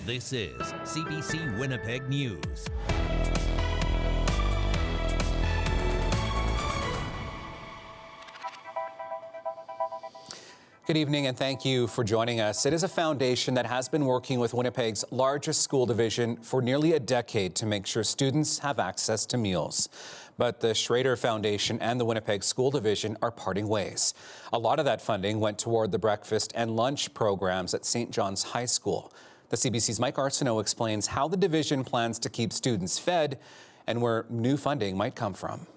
This is CBC Winnipeg News. Good evening and thank you for joining us. It is a foundation that has been working with Winnipeg's largest school division for nearly a decade to make sure students have access to meals. But the Schrader Foundation and the Winnipeg School Division are parting ways. A lot of that funding went toward the breakfast and lunch programs at St. John's High School. The CBC's Mike Arsenault explains how the division plans to keep students fed and where new funding might come from.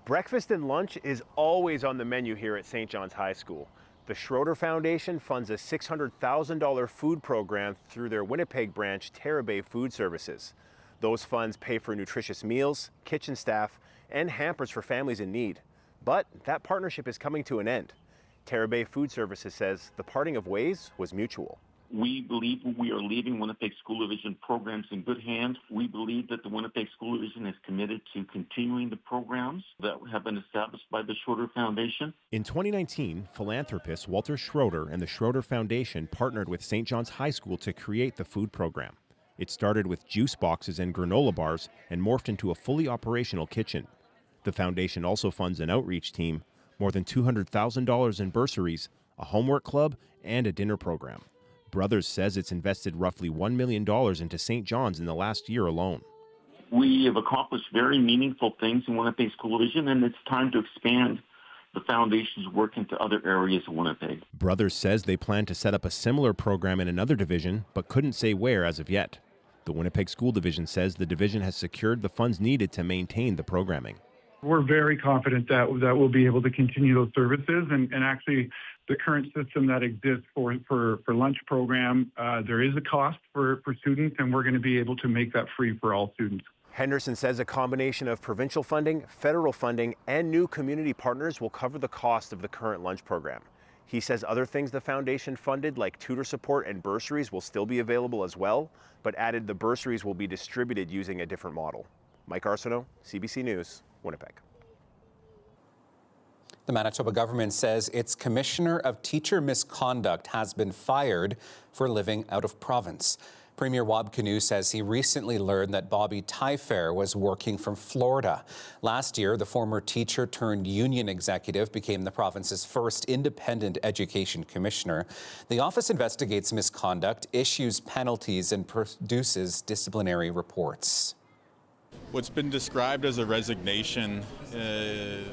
Breakfast and lunch is always on the menu here at St. John's High School. The Schroeder Foundation funds a $600,000 food program through their Winnipeg branch, Taché Food Services. Those funds pay for nutritious meals, kitchen staff, and hampers for families in need. But that partnership is coming to an end. Taché Food Services says the parting of ways was mutual. We believe we are leaving Winnipeg School Division programs in good hands. We believe that the Winnipeg School Division is committed to continuing the programs that have been established by the Schroeder Foundation. In 2019, philanthropist Walter Schroeder and the Schroeder Foundation partnered with St. John's High School to create the food program. It started with juice boxes and granola bars and morphed into a fully operational kitchen. The foundation also funds an outreach team, more than $200,000 in bursaries, a homework club, and a dinner program. Brothers says it's invested roughly $1 million into St. John's in the last year alone. We have accomplished very meaningful things in Winnipeg School Division, and it's time to expand the foundation's work into other areas of Winnipeg. Brothers says they plan to set up a similar program in another division, but couldn't say where as of yet. The Winnipeg School Division says the division has secured the funds needed to maintain the programming. We're very confident that we'll be able to continue those services, and actually the current system that exists for lunch program, there is a cost for students, and we're going to be able to make that free for all students. Henderson says a combination of provincial funding, federal funding, and new community partners will cover the cost of the current lunch program. He says other things the foundation funded, like tutor support and bursaries, will still be available as well, but added the bursaries will be distributed using a different model. Mike Arsenault, CBC News, Winnipeg. The Manitoba government says its Commissioner of Teacher Misconduct has been fired for living out of province. Premier Wab Kinew says he recently learned that Bobby Taché was working from Florida. Last year, the former teacher-turned-union executive became the province's first independent education commissioner. The office investigates misconduct, issues penalties, and produces disciplinary reports. What's been described as a resignation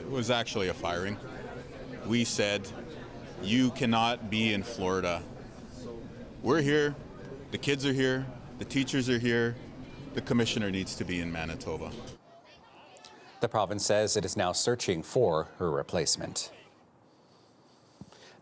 was actually a firing. We said, you cannot be in Florida. We're here, the kids are here, the teachers are here, the commissioner needs to be in Manitoba. The province says it is now searching for her replacement.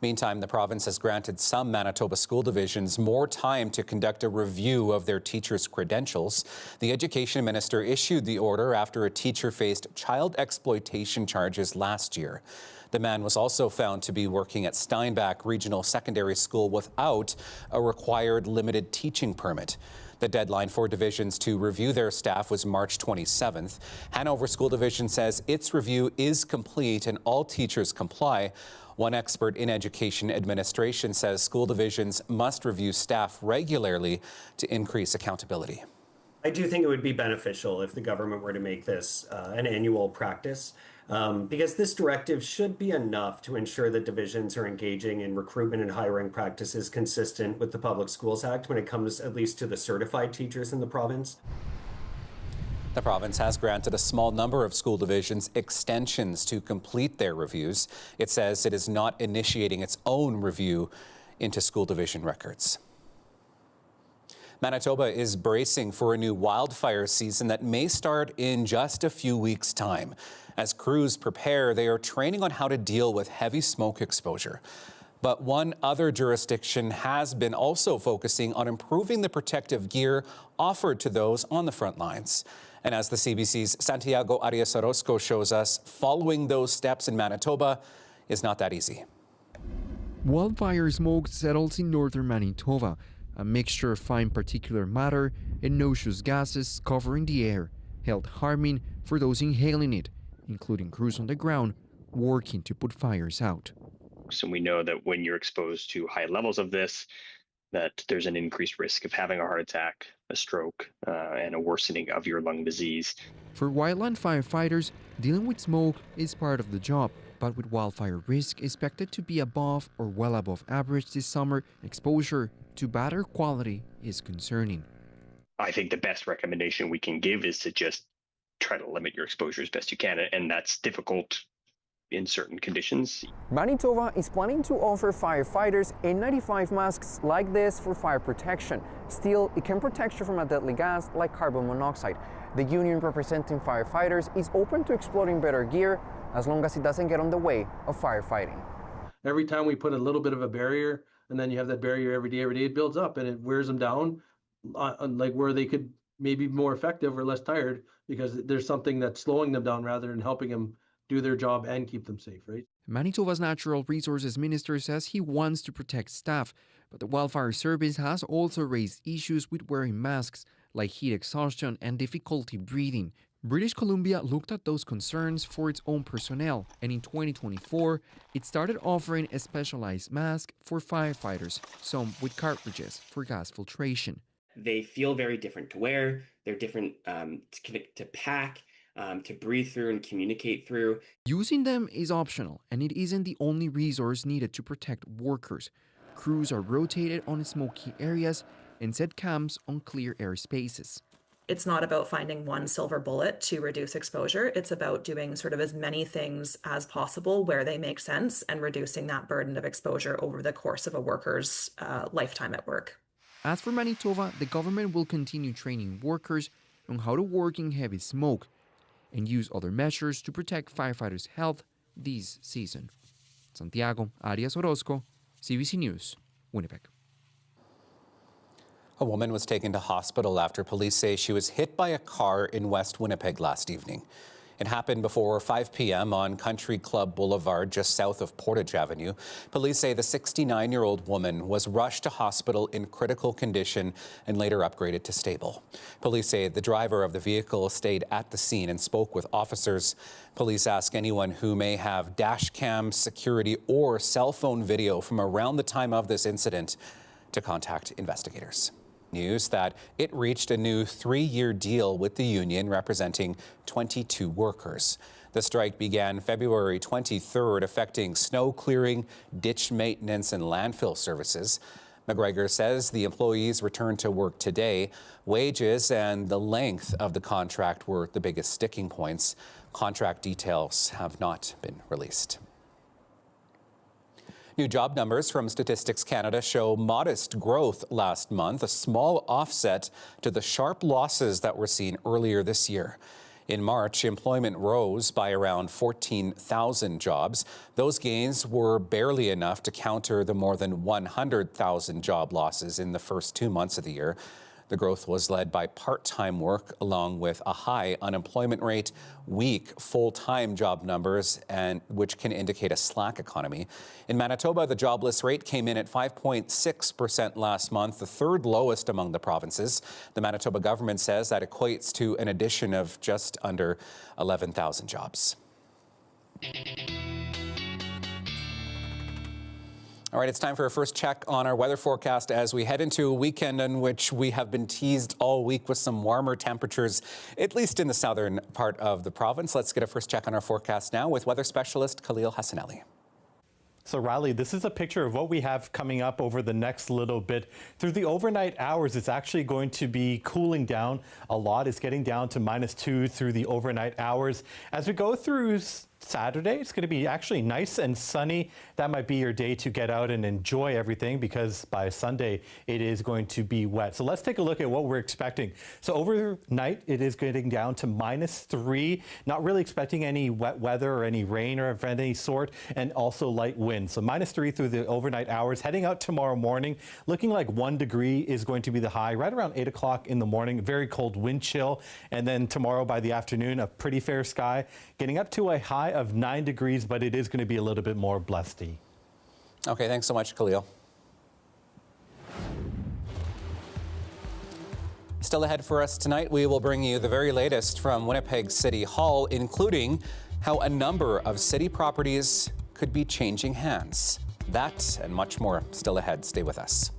Meantime, the province has granted some Manitoba school divisions more time to conduct a review of their teachers' credentials. The education minister issued the order after a teacher faced child exploitation charges last year. The man was also found to be working at Steinbach Regional Secondary School without a required limited teaching permit. The deadline for divisions to review their staff was March 27th. Hanover School Division says its review is complete and all teachers comply. One expert in education administration says school divisions must review staff regularly to increase accountability. I do think it would be beneficial if the government were to make this an annual practice, because this directive should be enough to ensure that divisions are engaging in recruitment and hiring practices consistent with the Public Schools Act when it comes at least to the certified teachers in the province. The province has granted a small number of school divisions extensions to complete their reviews. It says it is not initiating its own review into school division records. Manitoba is bracing for a new wildfire season that may start in just a few weeks' time. As crews prepare, they are training on how to deal with heavy smoke exposure. But one other jurisdiction has been also focusing on improving the protective gear offered to those on the front lines. And as the CBC's Santiago Arias Orozco shows us, following those steps in Manitoba is not that easy. Wildfire smoke settles in northern Manitoba, a mixture of fine particulate matter and noxious gases covering the air, health harming for those inhaling it, including crews on the ground working to put fires out. So we know that when you're exposed to high levels of this, that there's an increased risk of having a heart attack, a stroke, and a worsening of your lung disease. For wildland firefighters, dealing with smoke is part of the job, but with wildfire risk expected to be above or well above average this summer, exposure to bad air quality is concerning. I think the best recommendation we can give is to just try to limit your exposure as best you can, and that's difficult in certain conditions. Manitoba is planning to offer firefighters N95 masks like this for fire protection. Still, it can protect you from a deadly gas like carbon monoxide. The union representing firefighters is open to exploring better gear as long as it doesn't get on the way of firefighting. Every time we put a little bit of a barrier, and then you have that barrier every day, it builds up and it wears them down, like where they could maybe be more effective or less tired because there's something that's slowing them down rather than helping them do their job and keep them safe, right? Manitoba's Natural Resources Minister says he wants to protect staff, but the Wildfire Service has also raised issues with wearing masks, like heat exhaustion and difficulty breathing. British Columbia looked at those concerns for its own personnel, and in 2024, it started offering a specialized mask for firefighters, some with cartridges for gas filtration. They feel very different to wear, they're different to pack, to breathe through and communicate through. Using them is optional, and it isn't the only resource needed to protect workers. Crews are rotated on smoky areas and set camps on clear air spaces. It's not about finding one silver bullet to reduce exposure. It's about doing sort of as many things as possible where they make sense and reducing that burden of exposure over the course of a worker's lifetime at work. As for Manitoba, the government will continue training workers on how to work in heavy smoke and use other measures to protect firefighters' health this season. Santiago Arias Orozco, CBC News, Winnipeg. A woman was taken to hospital after police say she was hit by a car in West Winnipeg last evening. It happened before 5 p.m. on Country Club Boulevard, just south of Portage Avenue. Police say the 69-year-old woman was rushed to hospital in critical condition and later upgraded to stable. Police say the driver of the vehicle stayed at the scene and spoke with officers. Police ask anyone who may have dash cam, security, or cell phone video from around the time of this incident to contact investigators. News that it reached a new 3-year deal with the union representing 22 workers. The strike began February 23rd, affecting snow clearing, ditch maintenance, and landfill services. McGregor says the employees returned to work today. Wages and the length of the contract were the biggest sticking points. Contract details have not been released. New job numbers from Statistics Canada show modest growth last month, a small offset to the sharp losses that were seen earlier this year. In March, employment rose by around 14,000 jobs. Those gains were barely enough to counter the more than 100,000 job losses in the first 2 months of the year. The growth was led by part-time work, along with a high unemployment rate, weak full-time job numbers, and which can indicate a slack economy. In Manitoba, the jobless rate came in at 5.6% last month, the third lowest among the provinces. The Manitoba government says that equates to an addition of just under 11,000 jobs. All right, it's time for a first check on our weather forecast as we head into a weekend in which we have been teased all week with some warmer temperatures, at least in the southern part of the province. Let's get a first check on our forecast now with weather specialist Khalil Hassanelli. So Riley, this is a picture of what we have coming up over the next little bit. Through the overnight hours, it's actually going to be cooling down a lot. It's getting down to -2 through the overnight hours. As we go through Saturday, it's going to be actually nice and sunny. That might be your day to get out and enjoy everything because by Sunday it is going to be wet. So let's take a look at what we're expecting. So overnight it is getting down to -3. Not really expecting any wet weather or any rain or of any sort, and also light wind. So -3 through the overnight hours. Heading out tomorrow morning, looking like 1 degree is going to be the high right around 8 o'clock in the morning. Very cold wind chill. And then tomorrow by the afternoon, a pretty fair sky, getting up to a high of 9 degrees, but it is going to be a little bit more blusty. Okay, thanks so much, Khalil. Still ahead for us tonight, we will bring you the very latest from Winnipeg City Hall, including how a number of city properties could be changing hands. That and much more still ahead. Stay with us.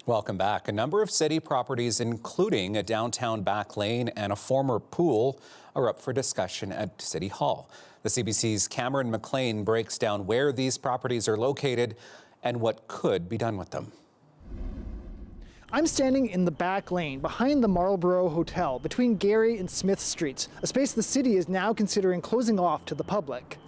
Welcome back. A number of city properties, including a downtown back lane and a former pool, are up for discussion at City Hall. The CBC's Cameron McLean breaks down where these properties are located and what could be done with them. I'm standing in the back lane behind the Marlborough Hotel between Gary and Smith Streets, a space the city is now considering closing off to the public.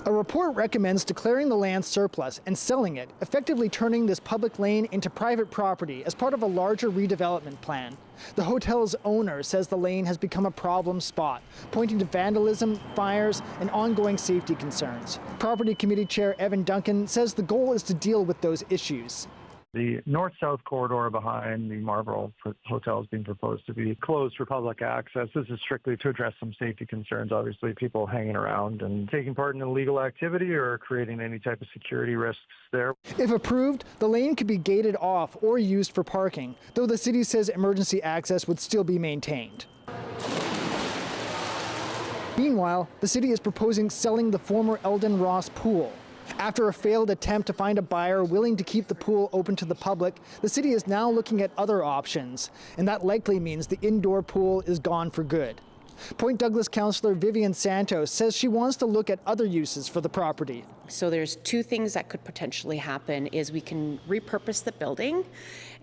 A report recommends declaring the land surplus and selling it, effectively turning this public lane into private property as part of a larger redevelopment plan. The hotel's owner says the lane has become a problem spot, pointing to vandalism, fires, and ongoing safety concerns. Property Committee Chair Evan Duncan says the goal is to deal with those issues. The north-south corridor behind the Marlborough Hotel is being proposed to be closed for public access. This is strictly to address some safety concerns. Obviously, people hanging around and taking part in illegal activity or creating any type of security risks there. If approved, the lane could be gated off or used for parking, though the city says emergency access would still be maintained. Meanwhile, the city is proposing selling the former Eldon Ross pool. After a failed attempt to find a buyer willing to keep the pool open to the public, the city is now looking at other options, and that likely means the indoor pool is gone for good. Point Douglas councillor Vivian Santos says she wants to look at other uses for the property. So there's two things that could potentially happen is we can repurpose the building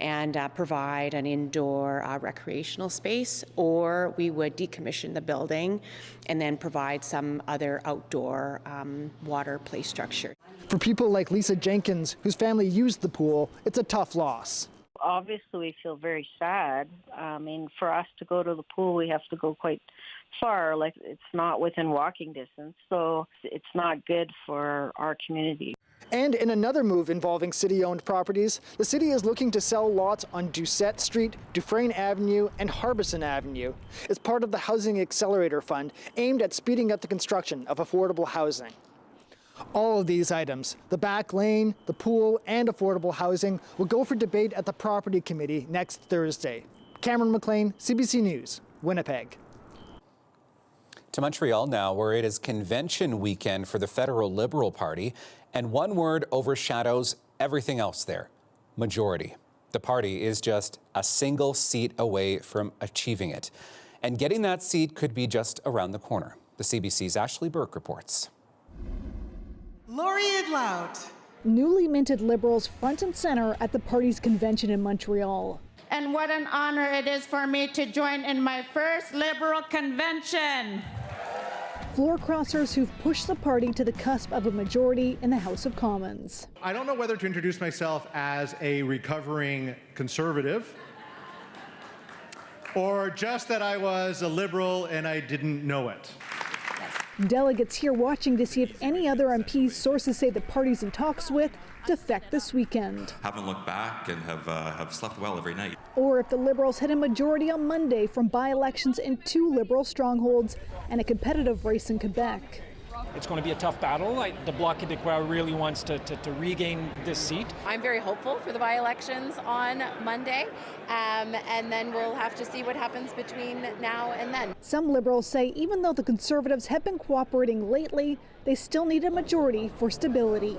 and provide an indoor recreational space, or we would decommission the building and then provide some other outdoor water play structure. For people like Lisa Jenkins, whose family used the pool, it's a tough loss. Obviously, we feel very sad. I mean, for us to go to the pool, we have to go quite far. Like, it's not within walking distance, so it's not good for our community. And in another move involving city-owned properties, the city is looking to sell lots on Doucette Street, Dufresne Avenue, and Harbison Avenue. It's part of the Housing Accelerator Fund, aimed at speeding up the construction of affordable housing. All of these items, the back lane, the pool, and affordable housing, will go for debate at the Property Committee next Thursday. Cameron McLean, CBC News, Winnipeg. To Montreal now, where it is convention weekend for the federal Liberal Party, and one word overshadows everything else there: majority. The party is just a single seat away from achieving it. And getting that seat could be just around the corner. The CBC's Ashley Burke reports. Laurie Loud. Newly minted Liberals front and center at the party's convention in Montreal. And what an honor it is for me to join in my first Liberal convention. Floor crossers who've pushed the party to the cusp of a majority in the House of Commons. I don't know whether to introduce myself as a recovering conservative or just that I was a Liberal and I didn't know it. Delegates here watching to see if any other MPs sources say the party's in talks with defect this weekend. Haven't looked back and have slept well every night. Or if the Liberals hit a majority on Monday from by-elections in 2 Liberal strongholds and a competitive race in Quebec. It's going to be a tough battle. The Bloc Québécois really wants to regain this seat. I'm very hopeful for the by-elections on Monday, and then we'll have to see what happens between now and then. Some Liberals say even though the Conservatives have been cooperating lately, they still need a majority for stability.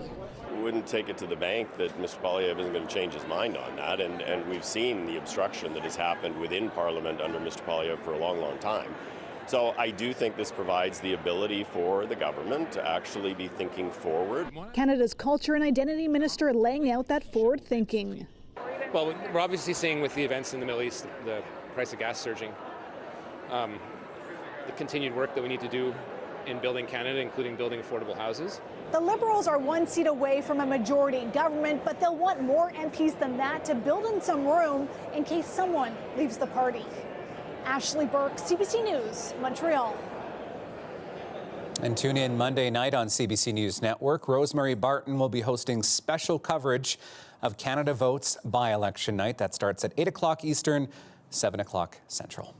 We wouldn't take it to the bank that Mr. Poilievre isn't going to change his mind on that, and we've seen the obstruction that has happened within Parliament under Mr. Poilievre for a long, long time. So I do think this provides the ability for the government to actually be thinking forward. Canada's Culture and Identity Minister laying out that forward thinking. Well, we're obviously seeing with the events in the Middle East, the price of gas surging, the continued work that we need to do in building Canada, including building affordable houses. The Liberals are 1 seat away from a majority government, but they'll want more MPs than that to build in some room in case someone leaves the party. Ashley Burke, CBC News, Montreal. And tune in Monday night on CBC News Network. Rosemary Barton will be hosting special coverage of Canada Votes by-election night. That starts at 8 o'clock Eastern, 7 o'clock Central.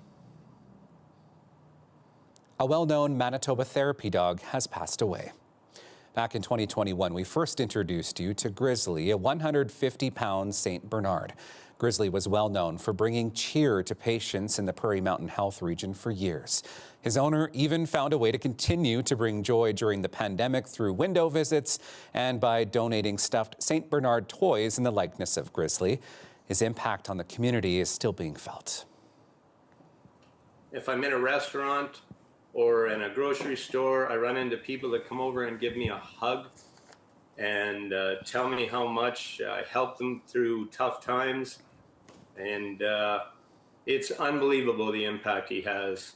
A well-known Manitoba therapy dog has passed away. Back in 2021, we first introduced you to Grizzly, a 150-pound St. Bernard. Grizzly was well known for bringing cheer to patients in the Prairie Mountain Health region for years. His owner even found a way to continue to bring joy during the pandemic through window visits and by donating stuffed St. Bernard toys in the likeness of Grizzly. his impact on the community is still being felt. If I'm in a restaurant or in a grocery store, I run into people that come over and give me a hug and tell me how much I helped them through tough times. And it's unbelievable the impact he has.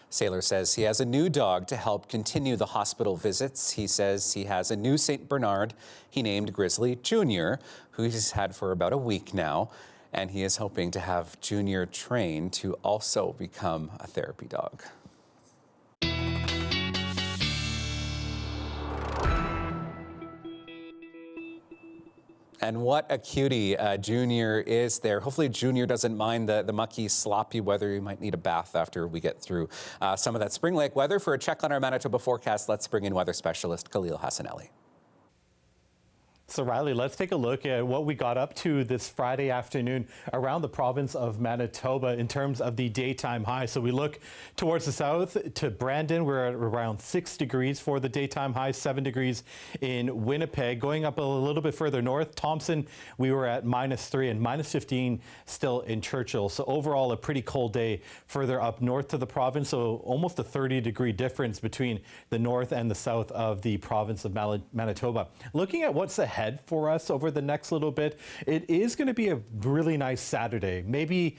Saylor says he has a new dog to help continue the hospital visits. He says he has a new St. Bernard he named Grizzly Jr., who he's had for about a week now. And he is hoping to have Junior trained to also become a therapy dog. And what a cutie Junior is there. Hopefully Junior doesn't mind the mucky, sloppy weather. You might need a bath after we get through some of that Spring Lake weather. For a check on our Manitoba forecast, let's bring in weather specialist Khalil Hassanelli. So Riley, let's take a look at what we got up to this Friday afternoon around the province of Manitoba in terms of the daytime high. So we look towards the south to Brandon. We're at around 6 degrees for the daytime high, 7 degrees in Winnipeg. Going up a little bit further north, Thompson, we were at -3 and -15 still in Churchill. So overall, a pretty cold day further up north to the province. So almost a 30-degree difference between the north and the south of the province of Manitoba. Looking at what's ahead for us over the next little bit, it is going to be a really nice Saturday. Maybe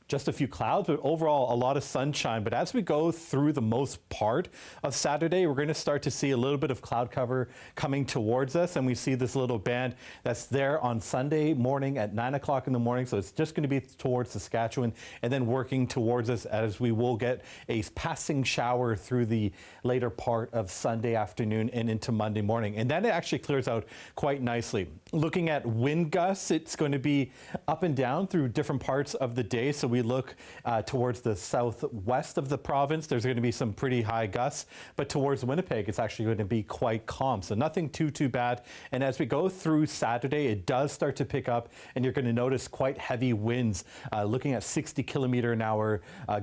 just a few clouds, but overall a lot of sunshine. But as we go through the most part of Saturday, we're going to start to see a little bit of cloud cover coming towards us. And we see this little band that's there on Sunday morning at 9 o'clock in the morning. So it's just going to be towards Saskatchewan and then working towards us as we will get a passing shower through the later part of Sunday afternoon and into Monday morning. And then it actually clears out quite nicely. Looking at wind gusts, it's going to be up and down through different parts of the day. So we look towards the southwest of the province, there's going to be some pretty high gusts, but towards Winnipeg, it's actually going to be quite calm. So nothing too bad. And as we go through Saturday, it does start to pick up, and you're going to notice quite heavy winds, looking at 60-kilometer-an-hour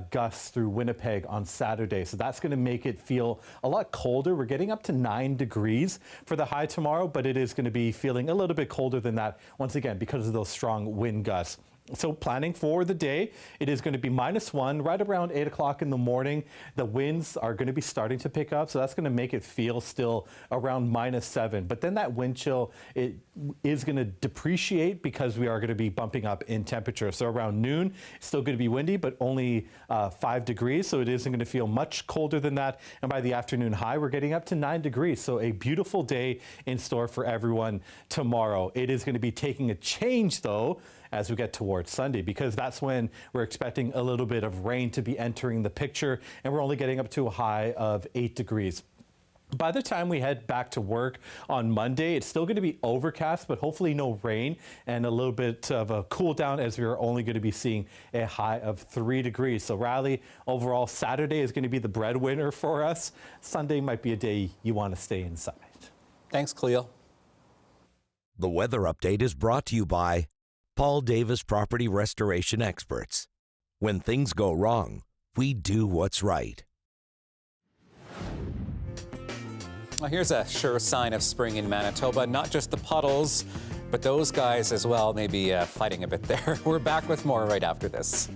gusts through Winnipeg on Saturday. So that's going to make it feel a lot colder. We're getting up to 9 degrees for the high tomorrow, but it is going to be feeling a little bit colder than that, once again, because of those strong wind gusts. So planning for the day, it is going to be -1 right around 8 o'clock in the morning. The winds are going to be starting to pick up, so that's going to make it feel still around -7. But then that wind chill, it is going to depreciate because we are going to be bumping up in temperature. So around noon, it's still going to be windy, but only 5 degrees. So it isn't going to feel much colder than that. And by the afternoon high, we're getting up to 9 degrees. So a beautiful day in store for everyone tomorrow. It is going to be taking a change, though, as we get towards Sunday, because that's when we're expecting a little bit of rain to be entering the picture, and we're only getting up to a high of 8 degrees. By the time we head back to work on Monday, it's still going to be overcast, but hopefully no rain and a little bit of a cool down, as we are only going to be seeing a high of 3 degrees. So Riley, overall, Saturday is going to be the breadwinner for us. Sunday might be a day you want to stay inside. Thanks, Cleo. The weather update is brought to you by Paul Davis Property Restoration Experts. When things go wrong, we do what's right. Well, here's a sure sign of spring in Manitoba. Not just the puddles, but those guys as well may be fighting a bit there. We're back with more right after this.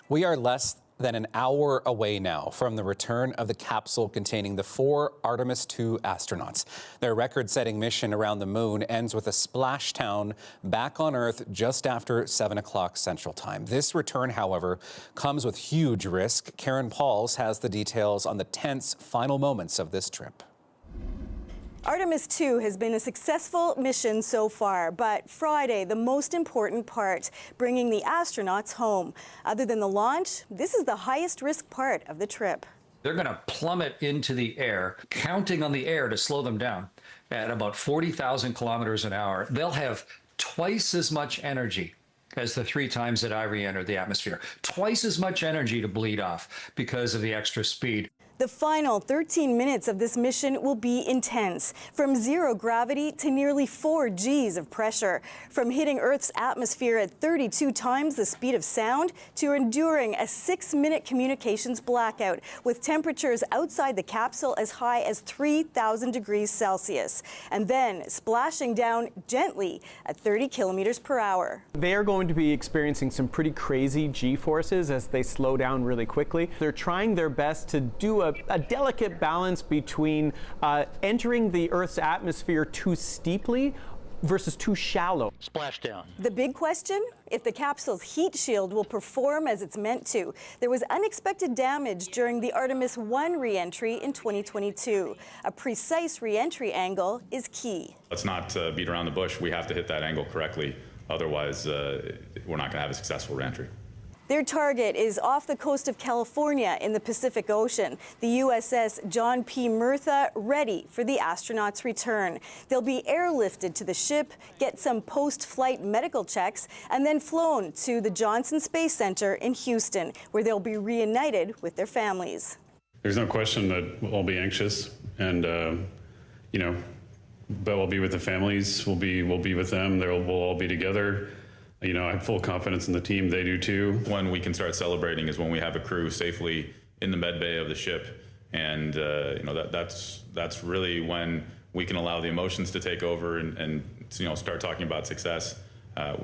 We are less than an hour away now from the return of the capsule containing the 4 Artemis II astronauts. Their record-setting mission around the moon ends with a splashdown back on Earth just after 7 o'clock Central Time. This return, however, comes with huge risk. Karen Pauls has the details on the tense final moments of this trip. Artemis II has been a successful mission so far, but Friday, the most important part, bringing the astronauts home. Other than the launch, this is the highest risk part of the trip. They're going to plummet into the air, counting on the air to slow them down at about 40,000 kilometers an hour. They'll have twice as much energy as the 3 times that I re-entered the atmosphere. Twice as much energy to bleed off because of the extra speed. The final 13 minutes of this mission will be intense, from 0 gravity to nearly 4 Gs of pressure, from hitting Earth's atmosphere at 32 times the speed of sound to enduring a 6-minute communications blackout with temperatures outside the capsule as high as 3,000 degrees Celsius, and then splashing down gently at 30 kilometers per hour. They are going to be experiencing some pretty crazy G-forces as they slow down really quickly. They're trying their best to do a delicate balance between entering the Earth's atmosphere too steeply versus too shallow. Splashdown. The big question? If the capsule's heat shield will perform as it's meant to. There was unexpected damage during the Artemis I re-entry in 2022. A precise re-entry angle is key. Let's not beat around the bush. We have to hit that angle correctly. Otherwise, we're not going to have a successful re-entry. Their target is off the coast of California in the Pacific Ocean. The USS John P. Murtha ready for the astronauts' return. They'll be airlifted to the ship, get some post-flight medical checks, and then flown to the Johnson Space Center in Houston, where they'll be reunited with their families. There's no question that we'll all be anxious, and but we'll be with the families. We'll be with them. We'll all be together. I have full confidence in the team. They do too. When we can start celebrating is when we have a crew safely in the med bay of the ship, and that's really when we can allow the emotions to take over and start talking about success.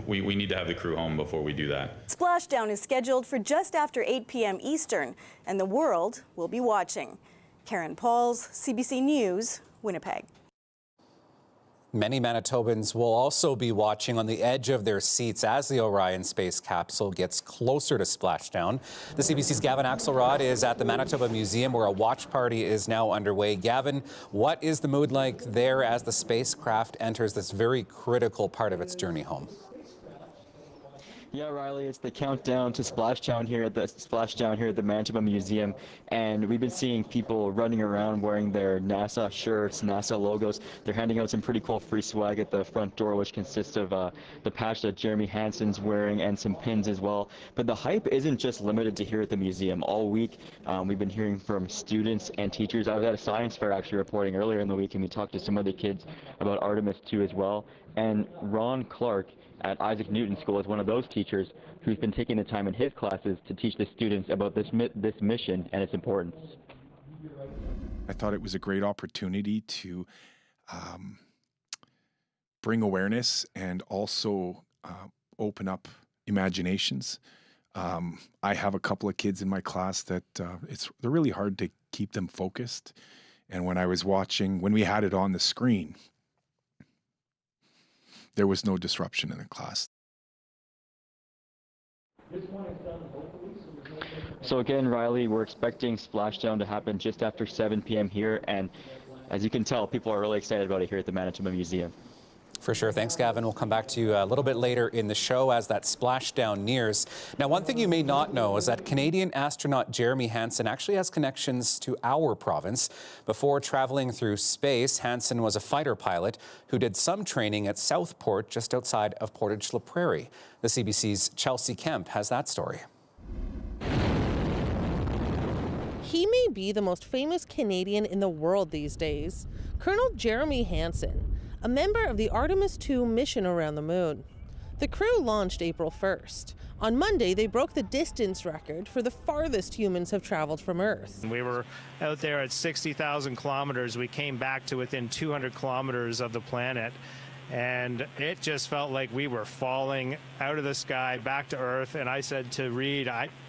We need to have the crew home before we do that. Splashdown is scheduled for just after 8 p.m. Eastern, and the world will be watching. Karen Pauls, CBC News, Winnipeg. Many Manitobans will also be watching on the edge of their seats as the Orion space capsule gets closer to splashdown. The CBC's Gavin Axelrod is at the Manitoba Museum, where a watch party is now underway. Gavin, what is the mood like there as the spacecraft enters this very critical part of its journey home? Yeah, Riley, it's the countdown to splashdown here at the Manitoba Museum, and we've been seeing people running around wearing their NASA shirts, NASA logos. They're handing out some pretty cool free swag at the front door, which consists of the patch that Jeremy Hansen's wearing and some pins as well. But the hype isn't just limited to here at the museum. All week, we've been hearing from students and teachers. I was at a science fair actually reporting earlier in the week, and we talked to some other kids about Artemis II as well. And Ron Clark at Isaac Newton School is one of those teachers who's been taking the time in his classes to teach the students about this mission and its importance. I thought it was a great opportunity to bring awareness and also open up imaginations. I have a couple of kids in my class that they're really hard to keep them focused. And when I was watching, when we had it on the screen, there was no disruption in the class. So again, Riley, we're expecting splashdown to happen just after 7 p.m. here, and as you can tell, people are really excited about it here at the Manitoba Museum. For sure. Thanks, Gavin. We'll come back to you a little bit later in the show as that splashdown nears. Now, one thing you may not know is that Canadian astronaut Jeremy Hansen actually has connections to our province. Before traveling through space, Hansen was a fighter pilot who did some training at Southport, just outside of Portage la Prairie. The CBC's Chelsea Kemp has that story. He may be the most famous Canadian in the world these days, Colonel Jeremy Hansen, a member of the Artemis II mission around the moon. The crew launched April 1st. On Monday, they broke the distance record for the farthest humans have traveled from Earth. We were out there at 60,000 kilometers. We came back to within 200 kilometers of the planet. and it just felt like we were falling out of the sky back to Earth. And I said to Reed,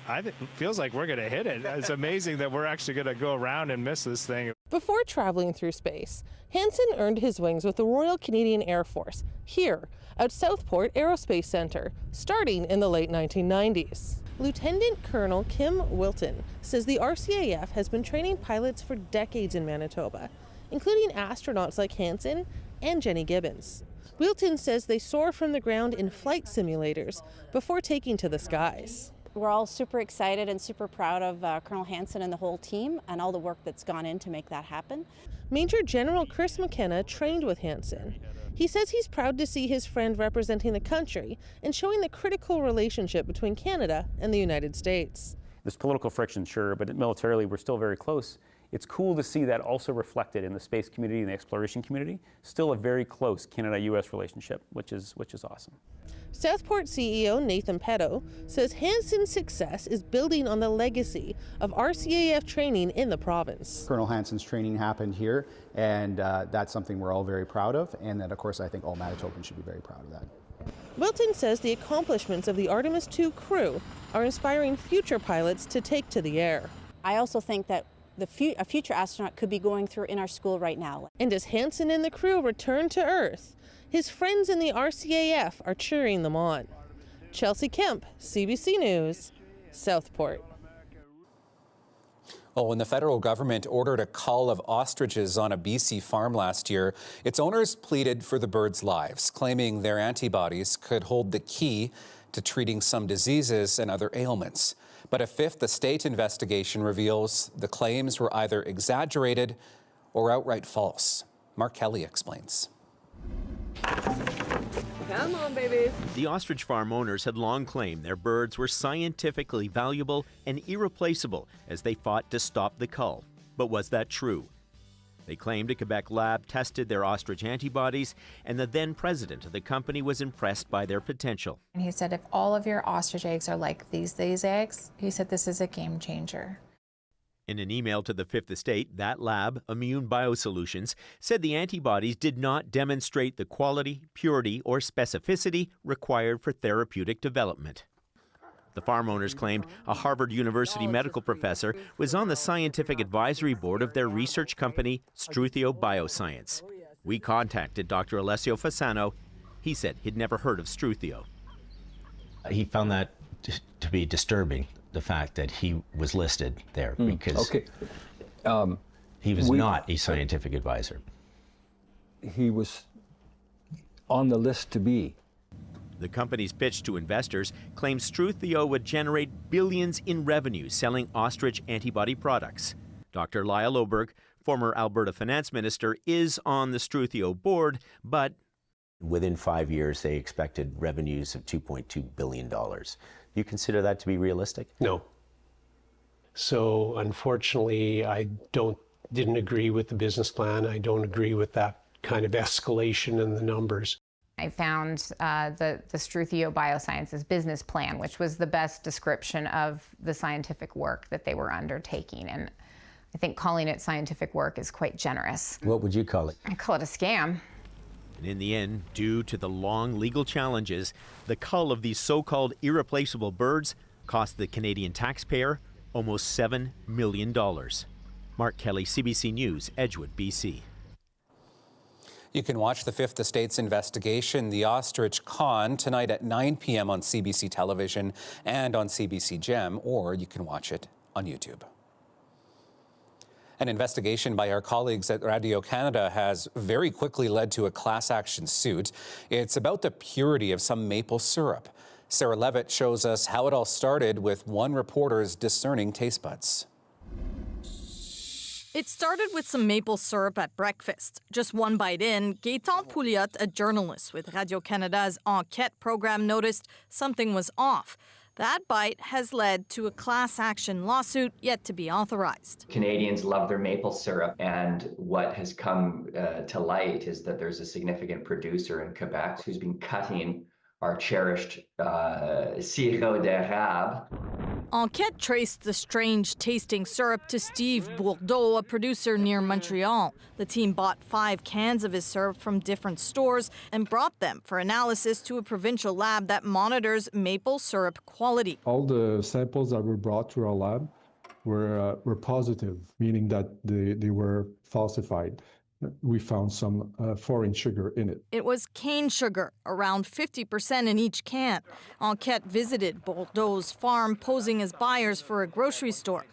it feels like we're going to hit it. It's amazing that we're actually going to go around and miss this thing. Before traveling through space, Hansen earned his wings with the Royal Canadian Air Force here at Southport Aerospace Centre, starting in the late 1990s. Lieutenant Colonel Kim Wilton says the RCAF has been training pilots for decades in Manitoba, including astronauts like Hansen and Jenny Gibbons. Wilton says they soar from the ground in flight simulators before taking to the skies. We're all super excited and super proud of Colonel Hansen and the whole team and all the work that's gone in to make that happen. Major General Chris McKenna trained with Hansen. He says he's proud to see his friend representing the country and showing the critical relationship between Canada and the United States. There's political friction, sure, but militarily we're still very close. It's cool to see that also reflected in the space community and the exploration community. Still a very close Canada-US relationship, which is awesome. Southport CEO Nathan Petto says Hansen's success is building on the legacy of RCAF training in the province. Colonel Hansen's training happened here, and that's something we're all very proud of, and that, of course, I think all Manitobans should be very proud of that. Wilton says the accomplishments of the Artemis II crew are inspiring future pilots to take to the air. I also think that a future astronaut could be going through in our school right now. And as Hansen and the crew return to Earth, his friends in the RCAF are cheering them on. Chelsea Kemp, CBC News, Southport. Oh, when the federal government ordered a cull of ostriches on a BC farm last year, its owners pleaded for the birds' lives, claiming their antibodies could hold the key to treating some diseases and other ailments. But a fifth estate investigation reveals the claims were either exaggerated or outright false. Mark Kelly explains. Come on, babies. The ostrich farm owners had long claimed their birds were scientifically valuable and irreplaceable as they fought to stop the cull. But was that true? They claimed a Quebec lab tested their ostrich antibodies, and the then president of the company was impressed by their potential. And he said, if all of your ostrich eggs are like these eggs, he said, this is a game changer. In an email to the Fifth Estate, that lab, Immune Biosolutions, said the antibodies did not demonstrate the quality, purity, or specificity required for therapeutic development. The farm owners claimed a Harvard University medical professor was on the scientific advisory board of their research company, Struthio Bioscience. We contacted Dr. Alessio Fasano. He said he'd never heard of Struthio. He found that to be disturbing, the fact that he was listed there, because he was not a scientific advisor. He was on the list to be. The company's pitch to investors claims Struthio would generate billions in revenue selling ostrich antibody products. Dr. Lyle Oberg, former Alberta finance minister, is on the Struthio board, but within 5 years they expected revenues of $2.2 billion. Do you consider that to be realistic? No. So unfortunately, I didn't agree with the business plan. I don't agree with that kind of escalation in the numbers. I found the Struthio Biosciences business plan, which was the best description of the scientific work that they were undertaking. And I think calling it scientific work is quite generous. What would you call it? I call it a scam. And in the end, due to the long legal challenges, the cull of these so-called irreplaceable birds cost the Canadian taxpayer almost $7 million. Mark Kelly, CBC News, Edgewood, BC. You can watch the Fifth Estate's investigation, The Ostrich Con, tonight at 9 p.m. on CBC Television and on CBC Gem, or you can watch it on YouTube. An investigation by our colleagues at Radio-Canada has very quickly led to a class action suit. It's about the purity of some maple syrup. Sarah Levitt shows us how it all started with one reporter's discerning taste buds. It started with some maple syrup at breakfast. Just one bite in, Gaëtan Pouliot, a journalist with Radio-Canada's Enquête program, noticed something was off. That bite has led to a class action lawsuit yet to be authorized. Canadians love their maple syrup, and what has come to light is that there's a significant producer in Quebec who's been cutting our cherished sirop d'érable. Enquête traced the strange-tasting syrup to Steve Bourdeau, a producer near Montreal. The team bought 5 cans of his syrup from different stores and brought them for analysis to a provincial lab that monitors maple syrup quality. All the samples that were brought to our lab were positive, meaning that they were falsified. We found some foreign sugar in it. It was cane sugar, around 50% in each can. Enquête visited Bourdeau's farm, posing as buyers for a grocery store.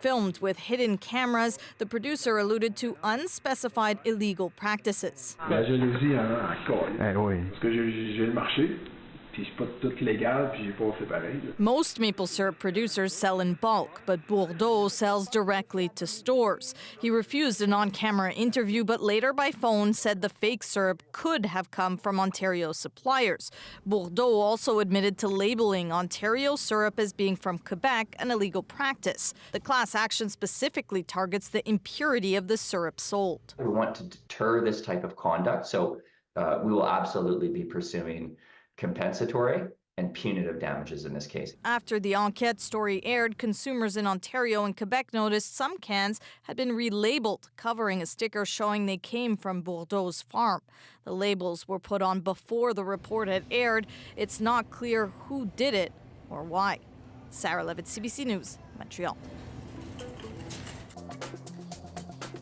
Filmed with hidden cameras, the producer alluded to unspecified illegal practices. La jalousie encore. Eh oui. Parce que j'ai le marché. Most maple syrup producers sell in bulk, but Bourdeau sells directly to stores. He refused an on-camera interview, but later by phone said the fake syrup could have come from Ontario suppliers. Bourdeau also admitted to labeling Ontario syrup as being from Quebec, an illegal practice. The class action specifically targets the impurity of the syrup sold. We want to deter this type of conduct, so we will absolutely be pursuing compensatory and punitive damages in this case. After the Enquête story aired, consumers in Ontario and Quebec noticed some cans had been relabeled, covering a sticker showing they came from Bourdeau's farm. The labels were put on before the report had aired. It's not clear who did it or why. Sarah Levitt, CBC News, Montreal.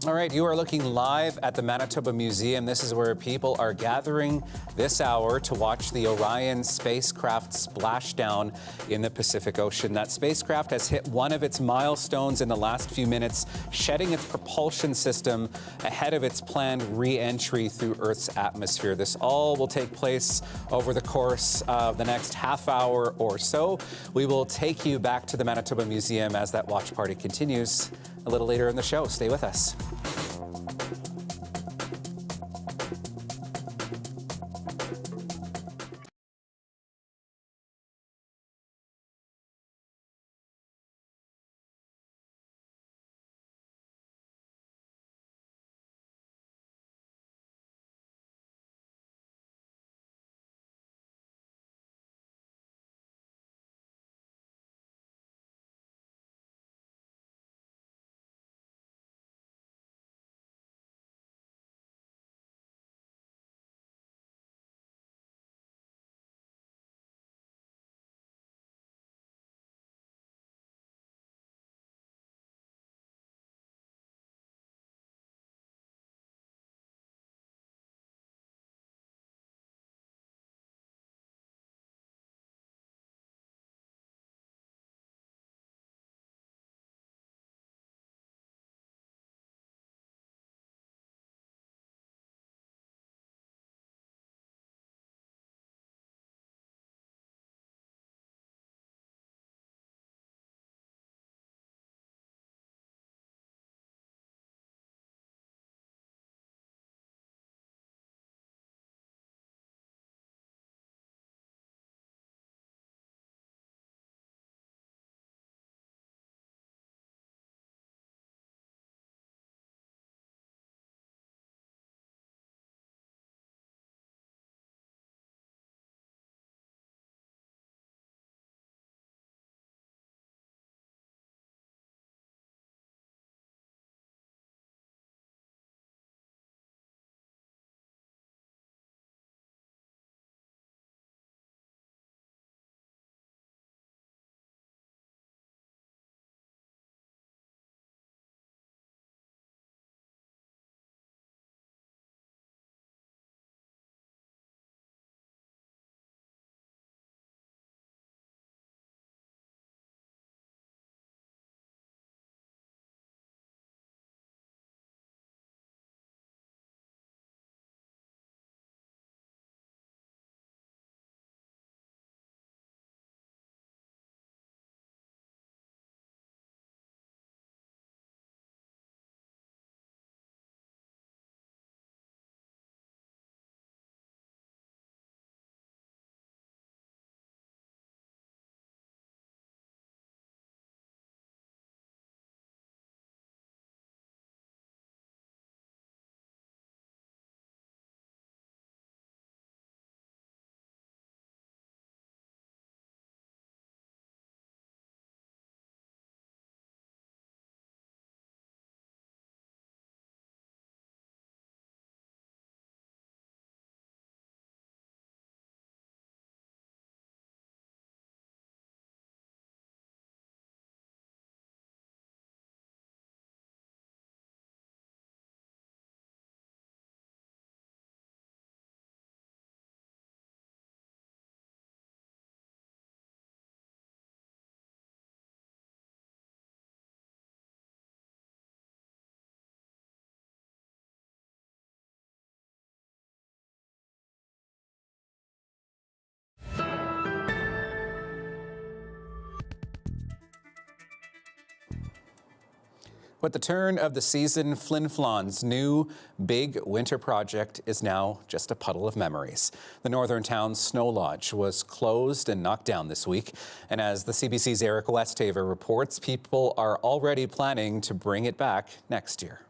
All right, you are looking live at the Manitoba Museum. This is where people are gathering this hour to watch the Orion spacecraft splashdown in the Pacific Ocean. That spacecraft has hit one of its milestones in the last few minutes, shedding its propulsion system ahead of its planned re-entry through Earth's atmosphere. This all will take place over the course of the next half hour or so. We will take you back to the Manitoba Museum as that watch party continues a little later in the show. Stay with us. With the turn of the season, Flin Flon's new big winter project is now just a puddle of memories. The northern town's snow lodge was closed and knocked down this week. And as the CBC's Eric Westhaver reports, people are already planning to bring it back next year.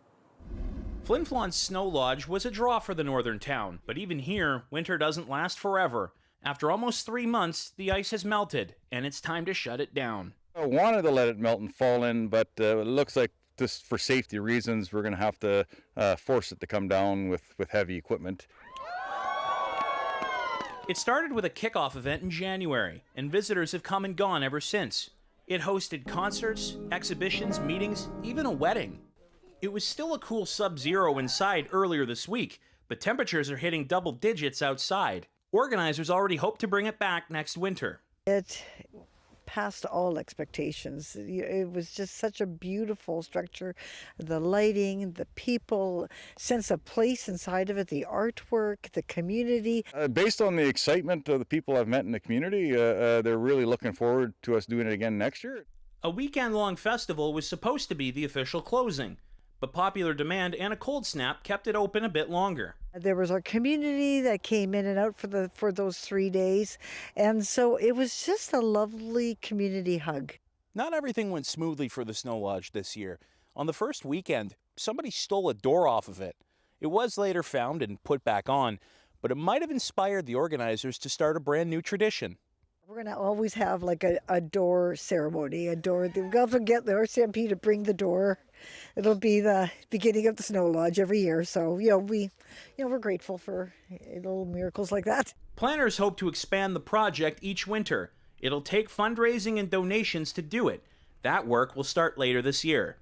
Flin Flon's snow lodge was a draw for the northern town, but even here, winter doesn't last forever. After almost 3 months, the ice has melted, and it's time to shut it down. I wanted to let it melt and fall in, but it looks like just for safety reasons, we're going to have to force it to come down with heavy equipment. It started with a kickoff event in January, and visitors have come and gone ever since. It hosted concerts, exhibitions, meetings, even a wedding. It was still a cool sub-zero inside earlier this week, but temperatures are hitting double digits outside. Organizers already hope to bring it back next winter. It passed all expectations. It was just such a beautiful structure. The lighting, the people, sense of place inside of it, the artwork, the community. Based on the excitement of the people I've met in the community, they're really looking forward to us doing it again next year. A weekend-long festival was supposed to be the official closing, but popular demand and a cold snap kept it open a bit longer. There was our community that came in and out for those 3 days, and so it was just a lovely community hug. Not everything went smoothly for the Snow Lodge this year. On the first weekend, somebody stole a door off of it. It was later found and put back on, but it might have inspired the organizers to start a brand new tradition. We're going to always have like a door ceremony, we'll have to get the RCMP to bring the door. It'll be the beginning of the Snow Lodge every year, so we're grateful for little miracles like that. Planners hope to expand the project each winter. It'll take fundraising and donations to do it. That work will start later this year.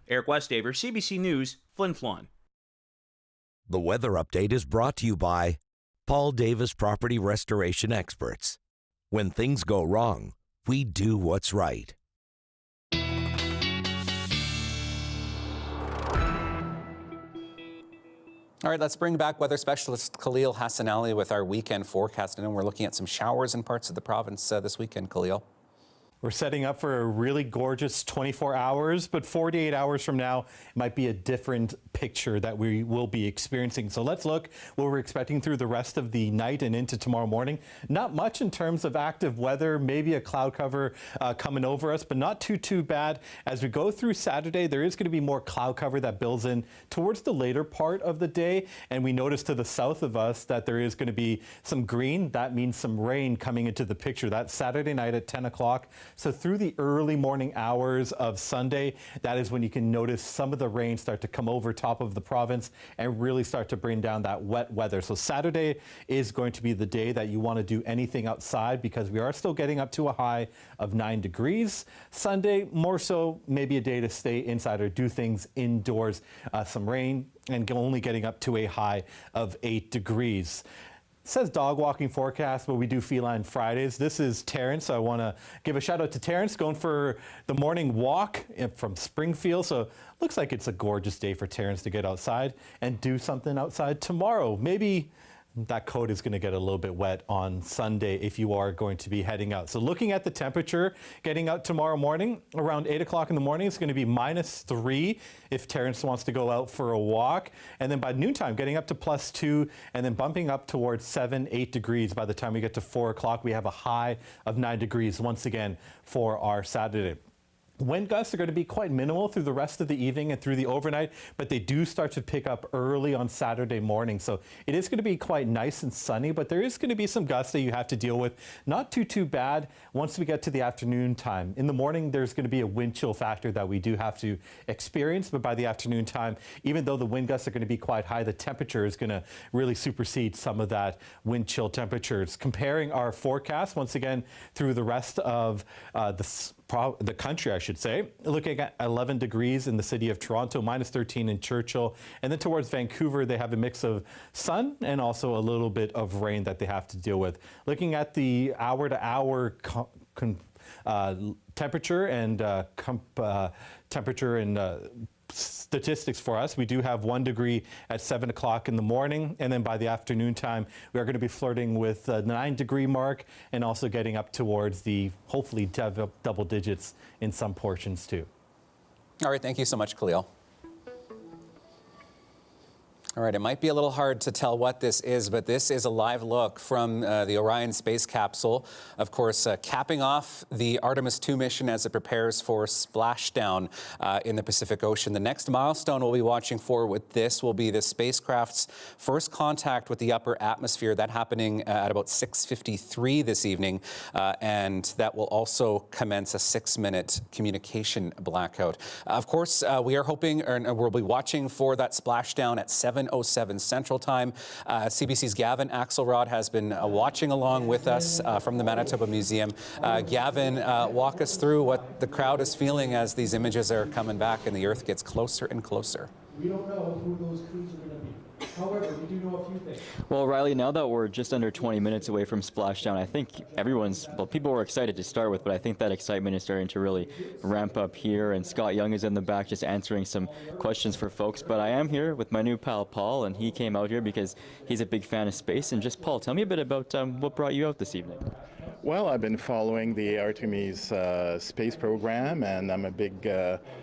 Eric Westhaver, CBC News, Flin Flon. The weather update is brought to you by Paul Davis Property Restoration Experts. When things go wrong, we do what's right. All right, let's bring back weather specialist Khalil Hassanali with our weekend forecast. And we're looking at some showers in parts of the province this weekend, Khalil. We're setting up for a really gorgeous 24 hours, but 48 hours from now, it might be a different picture that we will be experiencing. So let's look what we're expecting through the rest of the night and into tomorrow morning. Not much in terms of active weather, maybe a cloud cover coming over us, but not too bad. As we go through Saturday, there is going to be more cloud cover that builds in towards the later part of the day. And we notice to the south of us that there is going to be some green. That means some rain coming into the picture. That's Saturday night at 10 o'clock. So through the early morning hours of Sunday, that is when you can notice some of the rain start to come over top of the province and really start to bring down that wet weather. So Saturday is going to be the day that you want to do anything outside because we are still getting up to a high of 9 degrees. Sunday, more so maybe a day to stay inside or do things indoors. Some rain and only getting up to a high of 8 degrees. It says dog walking forecast, but we do feline Fridays. This is Terrence. I want to give a shout out to Terrence going for the morning walk from Springfield. So looks like it's a gorgeous day for Terrence to get outside and do something outside tomorrow. Maybe that coat is going to get a little bit wet on Sunday if you are going to be heading out. So looking at the temperature, getting out tomorrow morning around 8 o'clock in the morning, it's going to be -3 if Terrence wants to go out for a walk. And then by noontime, getting up to +2 and then bumping up towards 7-8 degrees. By the time we get to 4 o'clock, we have a high of 9 degrees once again for our Saturday. Wind gusts are going to be quite minimal through the rest of the evening and through the overnight, but they do start to pick up early on Saturday morning. So it is going to be quite nice and sunny, but there is going to be some gusts that you have to deal with. Not too bad once we get to the afternoon time. In the morning, there's going to be a wind chill factor that we do have to experience, but by the afternoon time, even though the wind gusts are going to be quite high, the temperature is going to really supersede some of that wind chill temperatures. Comparing our forecast once again through the rest of the country, I should say. Looking at 11 degrees in the city of Toronto, -13 in Churchill, and then towards Vancouver, they have a mix of sun and also a little bit of rain that they have to deal with. Looking at the hour-to-hour temperature and statistics for us, we do have 1 degree at 7 o'clock in the morning, and then by the afternoon time we are going to be flirting with the 9 degree mark and also getting up towards the hopefully double digits in some portions too. All right, thank you so much, Khalil. All right, it might be a little hard to tell what this is, but this is a live look from the Orion space capsule. Of course, capping off the Artemis II mission as it prepares for splashdown in the Pacific Ocean. The next milestone we'll be watching for with this will be the spacecraft's first contact with the upper atmosphere. That happening at about 6:53 this evening, and that will also commence a 6-minute communication blackout. Of course, we are hoping, or we'll be watching for that splashdown at 7:07 Central Time. CBC's Gavin Axelrod has been watching along with us from the Manitoba Museum. Gavin, walk us through what the crowd is feeling as these images are coming back and the Earth gets closer and closer. We don't know who those crews are going to be. However, we do know a few things. Well, Riley, now that we're just under 20 minutes away from splashdown, I think people were excited to start with, but I think that excitement is starting to really ramp up here, and Scott Young is in the back just answering some questions for folks. But I am here with my new pal, Paul, and he came out here because he's a big fan of space. And just, Paul, tell me a bit about what brought you out this evening. Well, I've been following the Artemis space program, and I'm a big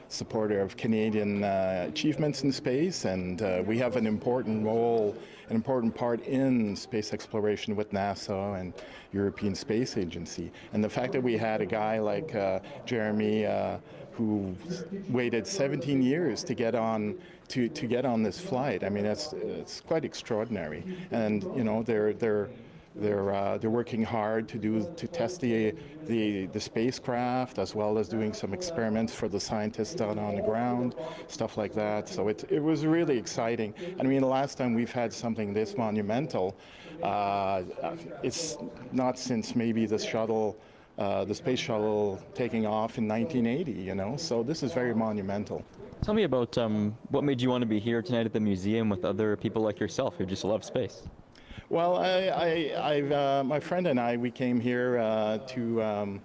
supporter of Canadian achievements in space, and we have an important role, an important part in space exploration with NASA and European Space Agency. And the fact that we had a guy like Jeremy who waited 17 years to get on this flight, I mean, it's quite extraordinary. And you know, they're working hard to test the spacecraft, as well as doing some experiments for the scientists down on the ground, stuff like that. So it was really exciting. I mean, the last time we've had something this monumental, it's not since maybe the space shuttle taking off in 1980. You know, so this is very monumental. Tell me about what made you want to be here tonight at the museum with other people like yourself who just love space. Well, my friend and I, we came here to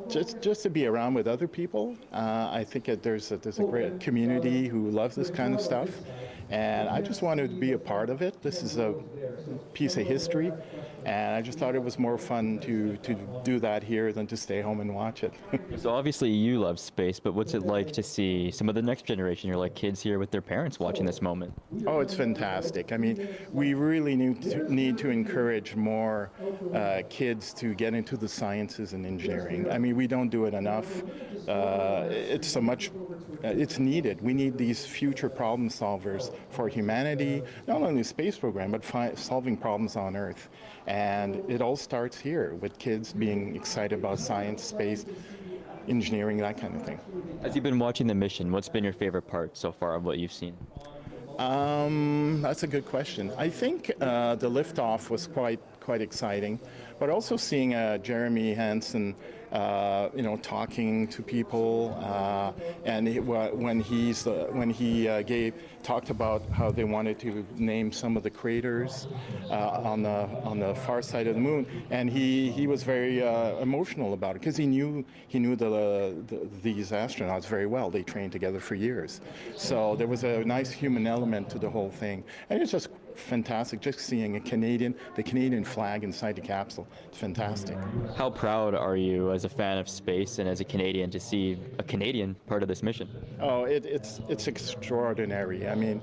just to be around with other people. I think that there's a great community who loves this kind of stuff, and I just wanted to be a part of it. This is a piece of history, and I just thought it was more fun to do that here than to stay home and watch it. So obviously you love space, but what's it like to see some of the next generation, your like kids here with their parents watching this moment? Oh, it's fantastic. I mean, we really need to encourage more kids to get into the sciences and engineering. I mean, we don't do it enough. It's needed. We need these future problem solvers for humanity, not only the space program, but solving problems on Earth. And it all starts here with kids being excited about science, space, engineering, that kind of thing. As you've been watching the mission, what's been your favorite part so far of what you've seen? That's a good question. I think the liftoff was quite exciting, but also seeing Jeremy Hansen, talking to people, and when he talked about how they wanted to name some of the craters on the far side of the moon, and he was very emotional about it because he knew these astronauts very well. They trained together for years, so there was a nice human element to the whole thing, and it's just fantastic just seeing the Canadian flag inside the capsule. It's fantastic. How proud are you as a fan of space and as a Canadian to see a Canadian part of this mission? Oh, it's extraordinary. I mean,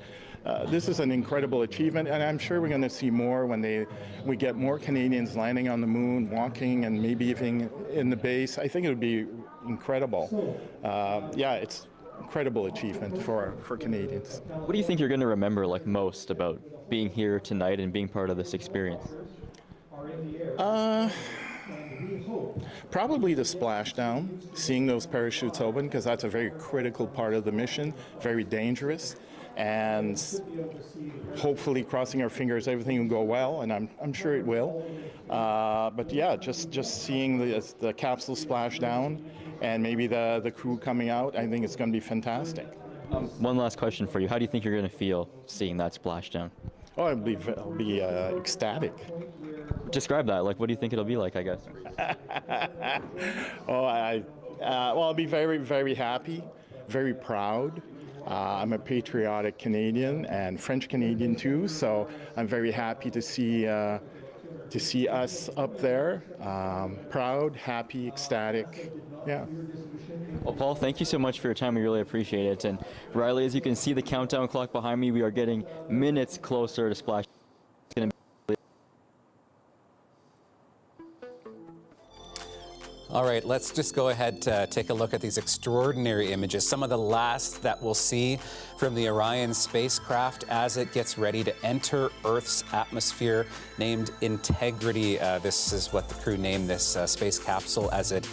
this is an incredible achievement, and I'm sure we're going to see more when we get more Canadians landing on the moon, walking, and maybe even in the base. I think it would be incredible. It's incredible achievement for Canadians. What do you think you're going to remember most about being here tonight and being part of this experience? Probably the splashdown, seeing those parachutes open, because that's a very critical part of the mission, very dangerous, and hopefully, crossing our fingers, everything will go well, and I'm sure it will. But yeah, just seeing the capsule splash down and maybe the crew coming out, I think it's going to be fantastic. One last question for you. How do you think you're going to feel seeing that splashdown? Oh, I'll be ecstatic. Describe that. What do you think it'll be like, I guess? I'll be very, very happy, very proud. I'm a patriotic Canadian and French Canadian too, so I'm very happy to see us up there. Proud, happy, ecstatic. Yeah. Well, Paul, thank you so much for your time. We really appreciate it. And Riley, as you can see the countdown clock behind me, we are getting minutes closer to splash. All right, let's just go ahead to take a look at these extraordinary images. Some of the last that we'll see from the Orion spacecraft as it gets ready to enter Earth's atmosphere, named Integrity. This is what the crew named this space capsule as it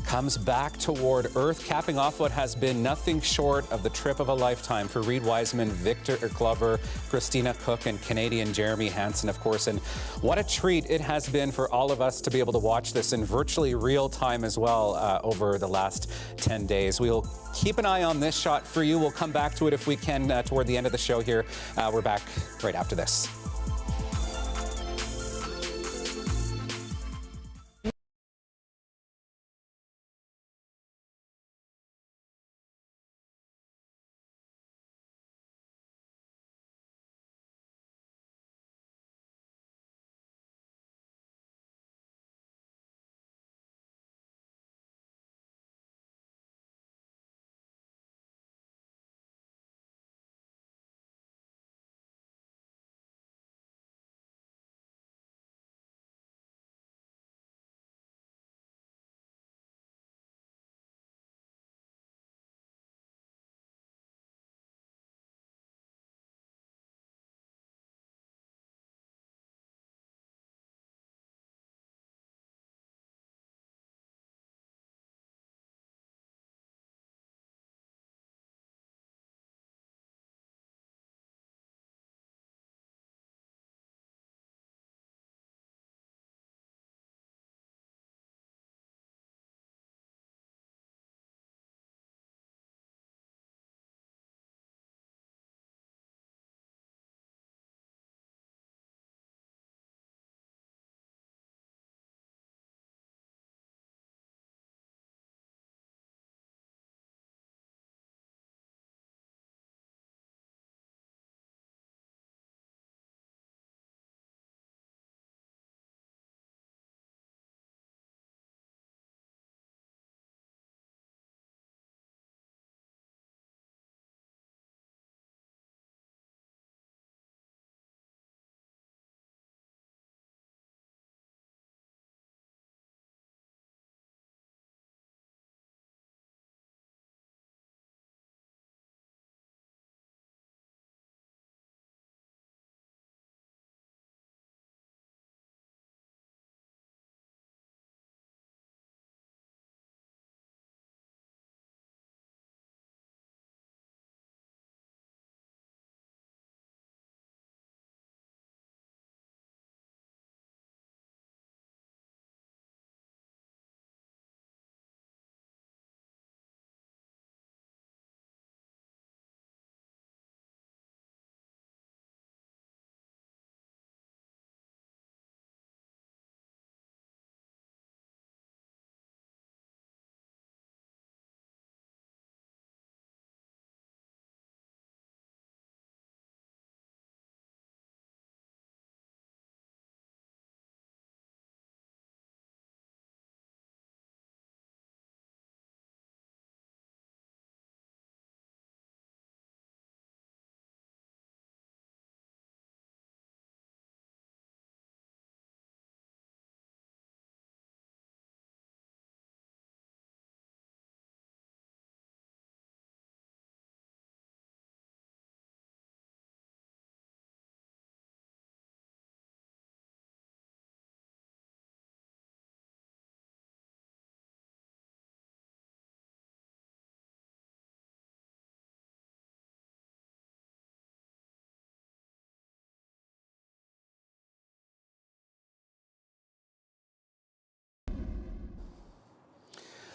comes back toward Earth, capping off what has been nothing short of the trip of a lifetime for Reed Wiseman, Victor Glover, Christina Cook, and Canadian Jeremy Hansen, of course. And what a treat it has been for all of us to be able to watch this in virtually real time as well over the last 10 days. We'll keep an eye on this shot for you. We'll come back to it if we can toward the end of the show here. We're back right after this.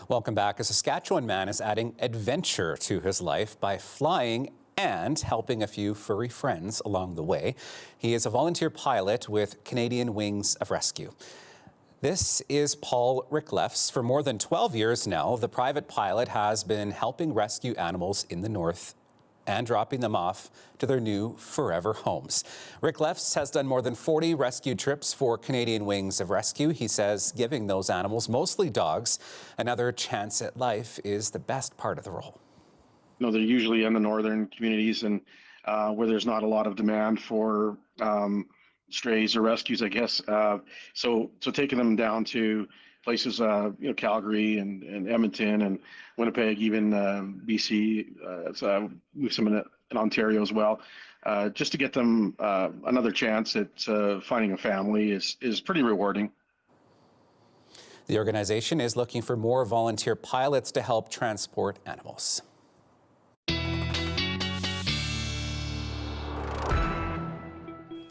Welcome back. A Saskatchewan man is adding adventure to his life by flying and helping a few furry friends along the way. He is a volunteer pilot with Canadian Wings of Rescue. This is Paul Ricklefs. For more than 12 years now, the private pilot has been helping rescue animals in the North and dropping them off to their new forever homes. Rick Lefts has done more than 40 rescue trips for Canadian Wings of Rescue. He says giving those animals, mostly dogs, another chance at life is the best part of the role. You know, they're usually in the northern communities and where there's not a lot of demand for strays or rescues, I guess. So taking them down to places, you know, Calgary and Edmonton and Winnipeg, even BC, with some in Ontario as well, just to get them another chance at finding a family is pretty rewarding. The organization is looking for more volunteer pilots to help transport animals.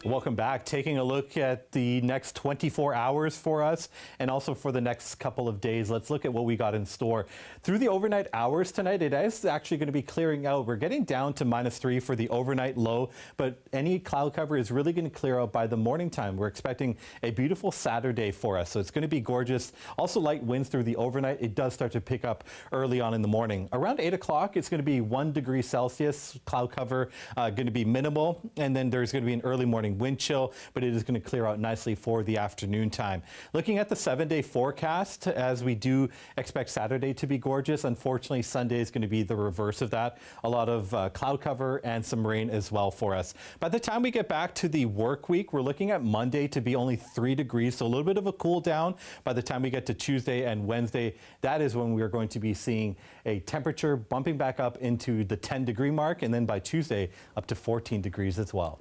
Welcome back. Taking a look at the next 24 hours for us and also for the next couple of days. Let's look at what we got in store. Through the overnight hours tonight, it is actually going to be clearing out. We're getting down to -3 for the overnight low, but any cloud cover is really going to clear out by the morning time. We're expecting a beautiful Saturday for us, so it's going to be gorgeous. Also light winds through the overnight. It does start to pick up early on in the morning. Around 8 o'clock, it's going to be 1 degree Celsius. Cloud cover going to be minimal, and then there's going to be an early morning wind chill, but it is going to clear out nicely for the afternoon time. Looking at the 7-day forecast, as we do expect Saturday to be gorgeous, unfortunately Sunday is going to be the reverse of that. A lot of cloud cover and some rain as well for us. By the time we get back to the work week, we're looking at Monday to be only 3 degrees, so a little bit of a cool down. By the time we get to Tuesday and Wednesday, that is when we are going to be seeing a temperature bumping back up into the 10-degree mark, and then by Tuesday up to 14 degrees as well.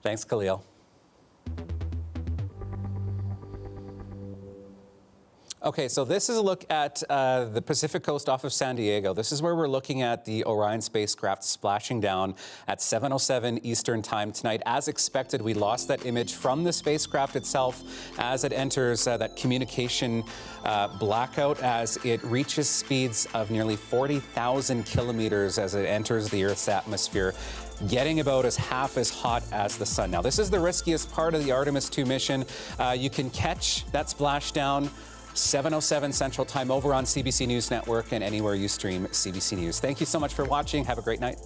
Thanks, Khalil. Okay, so this is a look at the Pacific Coast off of San Diego. This is where we're looking at the Orion spacecraft splashing down at 7:07 Eastern Time tonight. As expected, we lost that image from the spacecraft itself as it enters that communication blackout as it reaches speeds of nearly 40,000 kilometers as it enters the Earth's atmosphere, getting about half as hot as the sun. Now, this is the riskiest part of the Artemis II mission. You can catch that splashdown 7:07 Central Time over on CBC News Network and anywhere you stream CBC News. Thank you so much for watching. Have a great night.